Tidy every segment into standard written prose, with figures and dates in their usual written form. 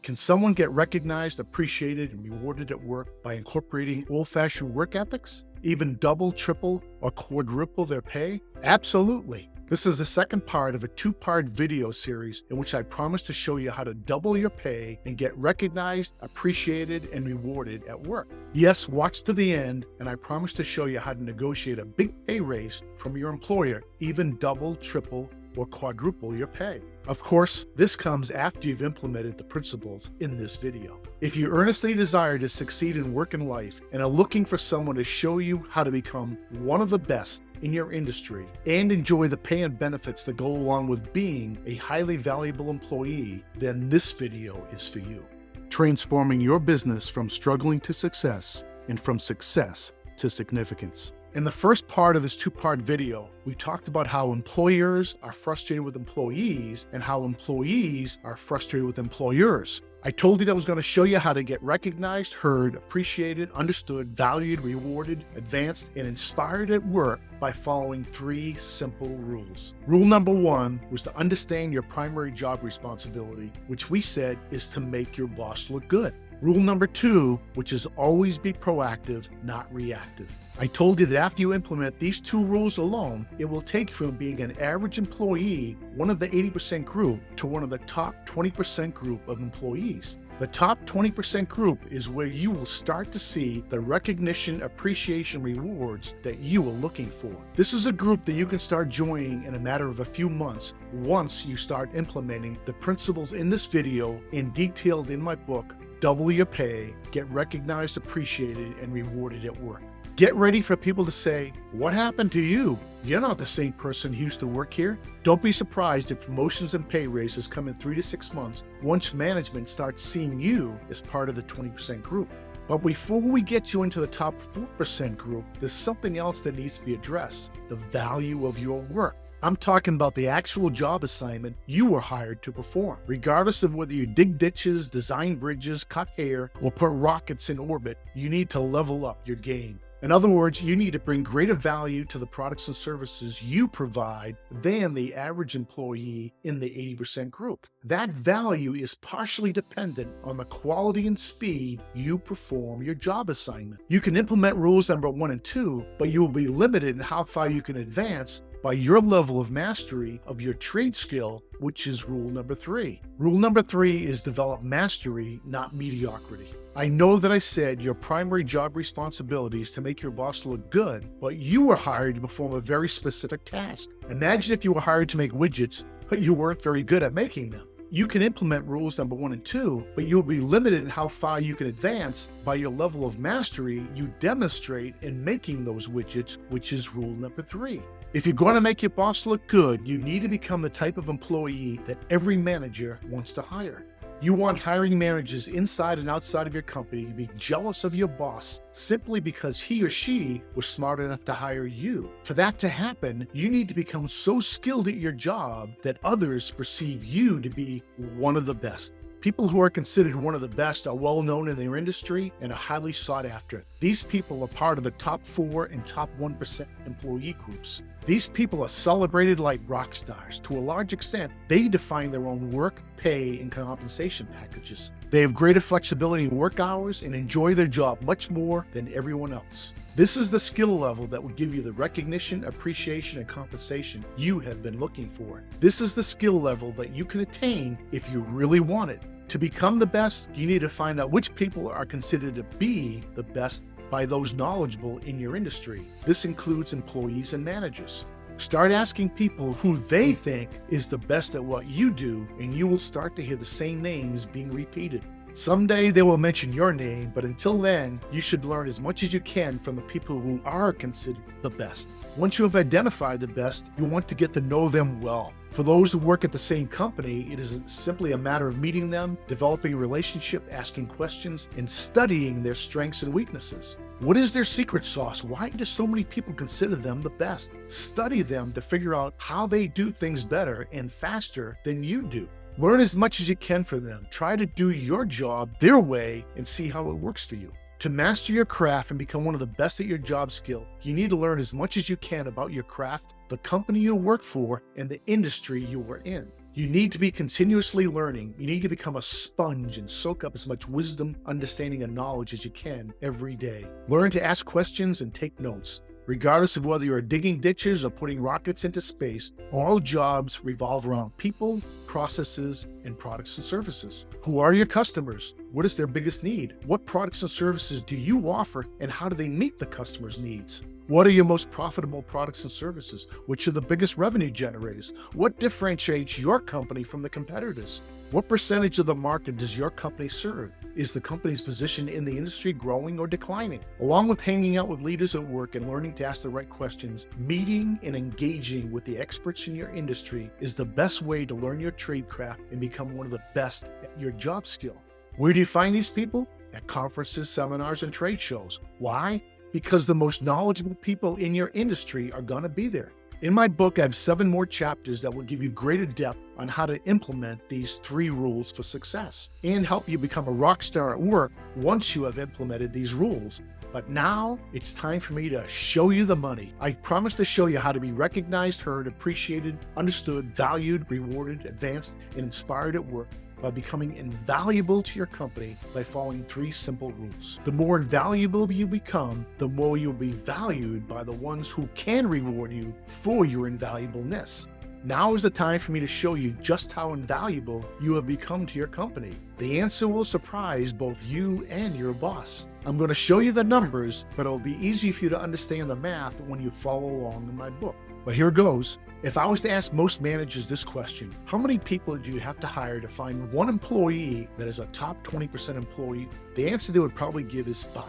Can someone get recognized, appreciated, and rewarded at work by incorporating old-fashioned work ethics? Even double, triple, or quadruple their pay? Absolutely. This is the second part of a two-part video series in which I promise to show you how to double your pay and get recognized, appreciated, and rewarded at work. Yes, watch to the end, and I promise to show you how to negotiate a big pay raise from your employer, even double, triple, or quadruple your pay. Of course, this comes after you've implemented the principles in this video. If you earnestly desire to succeed in work and life and are looking for someone to show you how to become one of the best in your industry and enjoy the pay and benefits that go along with being a highly valuable employee, then this video is for you. Transforming your business from struggling to success and from success to significance. In the first part of this two-part video, we talked about how employers are frustrated with employees and how employees are frustrated with employers. I told you that I was going to show you how to get recognized, heard, appreciated, understood, valued, rewarded, advanced, and inspired at work by following 3 simple rules. Rule number 1 was to understand your primary job responsibility, which we said is to make your boss look good. Rule number 2, which is always be proactive, not reactive. I told you that after you implement these 2 rules alone, it will take you from being an average employee, one of the 80% group, to one of the top 20% group of employees. The top 20% group is where you will start to see the recognition, appreciation, rewards that you are looking for. This is a group that you can start joining in a matter of a few months once you start implementing the principles in this video and detailed in my book, Double Your Pay, Get Recognized, Appreciated, and Rewarded at Work. Get ready for people to say, "What happened to you? You're not the same person who used to work here." Don't be surprised if promotions and pay raises come in 3 to 6 months once management starts seeing you as part of the 20% group. But before we get you into the top 4% group, there's something else that needs to be addressed: the value of your work. I'm talking about the actual job assignment you were hired to perform. Regardless of whether you dig ditches, design bridges, cut hair, or put rockets in orbit, you need to level up your game. In other words, you need to bring greater value to the products and services you provide than the average employee in the 80% group. That value is partially dependent on the quality and speed you perform your job assignment. You can implement rules number 1 and 2, but you will be limited in how far you can advance by your level of mastery of your trade skill, which is rule number 3. Rule number 3 is develop mastery, not mediocrity. I know that I said your primary job responsibility is to make your boss look good, but you were hired to perform a very specific task. Imagine if you were hired to make widgets, but you weren't very good at making them. You can implement rules number 1 and 2, but you'll be limited in how far you can advance by your level of mastery you demonstrate in making those widgets, which is rule number 3. If you're going to make your boss look good, you need to become the type of employee that every manager wants to hire. You want hiring managers inside and outside of your company to be jealous of your boss simply because he or she was smart enough to hire you. For that to happen, you need to become so skilled at your job that others perceive you to be one of the best. People who are considered one of the best are well known in their industry and are highly sought after. These people are part of the top 4 and top 1% employee groups. These people are celebrated like rock stars. To a large extent, they define their own work, pay, and compensation packages. They have greater flexibility in work hours and enjoy their job much more than everyone else. This is the skill level that will give you the recognition, appreciation, and compensation you have been looking for. This is the skill level that you can attain if you really want it. To become the best, you need to find out which people are considered to be the best by those knowledgeable in your industry. This includes employees and managers. Start asking people who they think is the best at what you do, and you will start to hear the same names being repeated. Someday they will mention your name, but until then, you should learn as much as you can from the people who are considered the best. Once you have identified the best, you want to get to know them well. For those who work at the same company, it is simply a matter of meeting them, developing a relationship, asking questions, and studying their strengths and weaknesses. What is their secret sauce? Why do so many people consider them the best? Study them to figure out how they do things better and faster than you do. Learn as much as you can from them. Try to do your job their way and see how it works for you. To master your craft and become one of the best at your job skill, you need to learn as much as you can about your craft, the company you work for, and the industry you are in. You need to be continuously learning. You need to become a sponge and soak up as much wisdom, understanding, and knowledge as you can every day. Learn to ask questions and take notes. Regardless of whether you're digging ditches or putting rockets into space, all jobs revolve around people, processes, and products and services. Who are your customers? What is their biggest need? What products and services do you offer, and how do they meet the customer's needs? What are your most profitable products and services? Which are the biggest revenue generators? What differentiates your company from the competitors? What percentage of the market does your company serve? Is the company's position in the industry growing or declining? Along with hanging out with leaders at work and learning to ask the right questions, meeting and engaging with the experts in your industry is the best way to learn your trade craft and become one of the best at your job skill. Where do you find these people? At conferences, seminars, and trade shows. Why? Because the most knowledgeable people in your industry are going to be there. In my book, I have 7 more chapters that will give you greater depth on how to implement these 3 rules for success and help you become a rock star at work once you have implemented these rules. But now it's time for me to show you the money. I promise to show you how to be recognized, heard, appreciated, understood, valued, rewarded, advanced, and inspired at work by becoming invaluable to your company by following 3 simple rules. The more invaluable you become, the more you'll be valued by the ones who can reward you for your invaluableness. Now is the time for me to show you just how invaluable you have become to your company. The answer will surprise both you and your boss. I'm going to show you the numbers, but it'll be easy for you to understand the math when you follow along in my book. But here goes. If I was to ask most managers this question, how many people do you have to hire to find one employee that is a top 20% employee? The answer they would probably give is 5.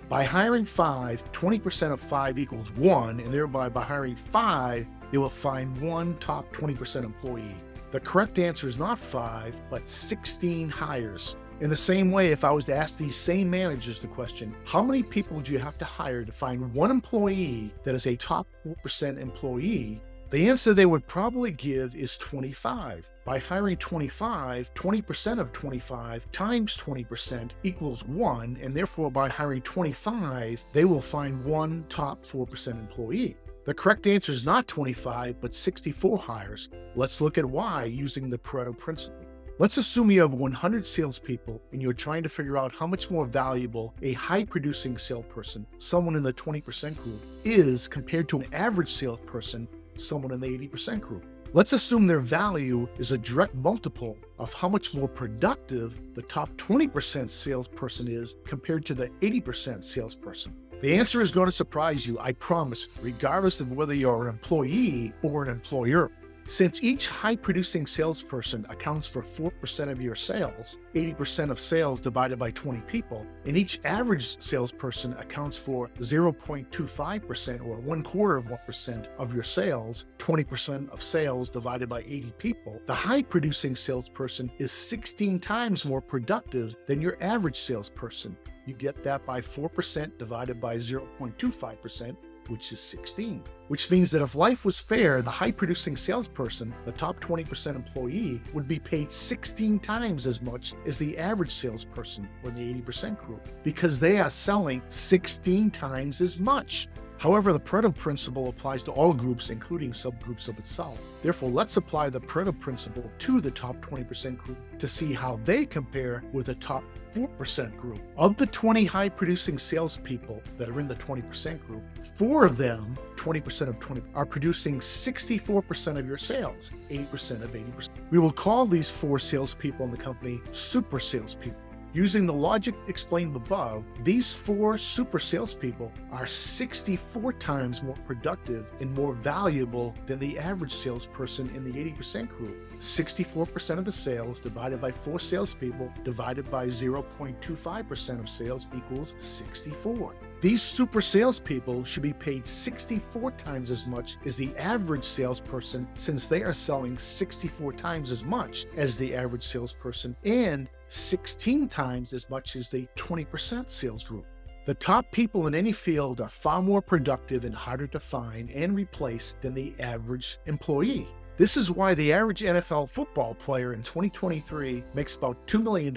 By hiring 5, 20% of 5 equals 1, and thereby by hiring 5, they will find one top 20% employee. The correct answer is not 5, but 16 hires. In the same way, if I was to ask these same managers the question, how many people do you have to hire to find one employee that is a top 4% employee? The answer they would probably give is 25. By hiring 25, 20% of 25 times 20% equals 1, and therefore by hiring 25, they will find one top 4% employee. The correct answer is not 25, but 64 hires. Let's look at why using the Pareto principle. Let's assume you have 100 salespeople and you're trying to figure out how much more valuable a high-producing salesperson, someone in the 20% group, is compared to an average salesperson, someone in the 80% group. Let's assume their value is a direct multiple of how much more productive the top 20% salesperson is compared to the 80% salesperson. The answer is going to surprise you, I promise, regardless of whether you're an employee or an employer. Since each high-producing salesperson accounts for 4% of your sales, 80% of sales divided by 20 people, and each average salesperson accounts for 0.25% or 1/4% of your sales, 20% of sales divided by 80 people, the high-producing salesperson is 16 times more productive than your average salesperson. You get that by 4% divided by 0.25%, which is 16. Which means that if life was fair, the high-producing salesperson, the top 20% employee, would be paid 16 times as much as the average salesperson or the 80% group, because they are selling 16 times as much. However, the Pareto principle applies to all groups, including subgroups of itself. Therefore, let's apply the Pareto principle to the top 20% group to see how they compare with the top 4% group. Of the 20 high-producing salespeople that are in the 20% group, 4 of them, 20% of 20, are producing 64% of your sales, 80% of 80%. We will call these 4 salespeople in the company super salespeople. Using the logic explained above, these 4 super salespeople are 64 times more productive and more valuable than the average salesperson in the 80% group. 64% of the sales divided by 4 salespeople divided by 0.25% of sales equals 64. These super salespeople should be paid 64 times as much as the average salesperson, since they are selling 64 times as much as the average salesperson and 16 times as much as the 20% sales group. The top people in any field are far more productive and harder to find and replace than the average employee. This is why the average NFL football player in 2023 makes about $2 million,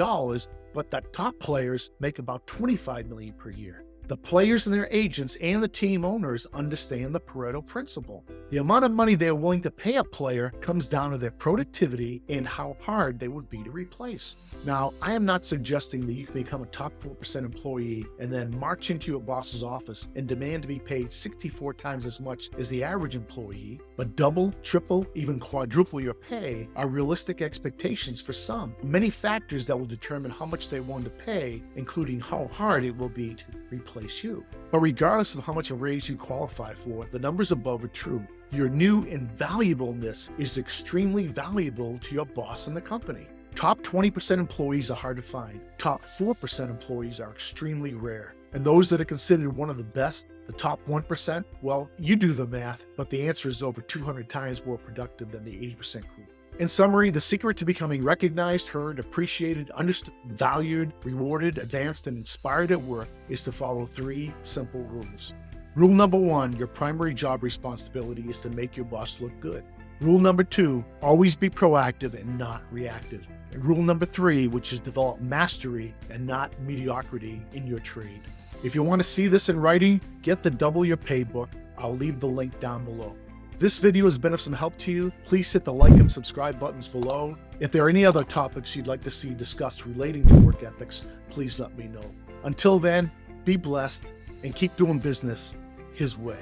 but the top players make about $25 million per year. The players and their agents and the team owners understand the Pareto principle. The amount of money they're willing to pay a player comes down to their productivity and how hard they would be to replace. Now, I am not suggesting that you can become a top 4% employee and then march into your boss's office and demand to be paid 64 times as much as the average employee, but double, triple, even quadruple your pay are realistic expectations for some. Many factors that will determine how much they're willing to pay, including how hard it will be to replace you. But regardless of how much a raise you qualify for, the numbers above are true. Your new invaluableness is extremely valuable to your boss and the company. Top 20% employees are hard to find. Top 4% employees are extremely rare. And those that are considered one of the best, the top 1%, well, you do the math, but the answer is over 200 times more productive than the 80% group. In summary, the secret to becoming recognized, heard, appreciated, understood, valued, rewarded, advanced, and inspired at work is to follow 3 simple rules. Rule number 1, your primary job responsibility is to make your boss look good. Rule number 2, always be proactive and not reactive. And rule number 3, which is develop mastery and not mediocrity in your trade. If you want to see this in writing, get the Double Your Pay book. I'll leave the link down below. This video has been of some help to you. Please hit the like and subscribe buttons below. If there are any other topics you'd like to see discussed relating to work ethics, please let me know. Until then, be blessed and keep doing business His way.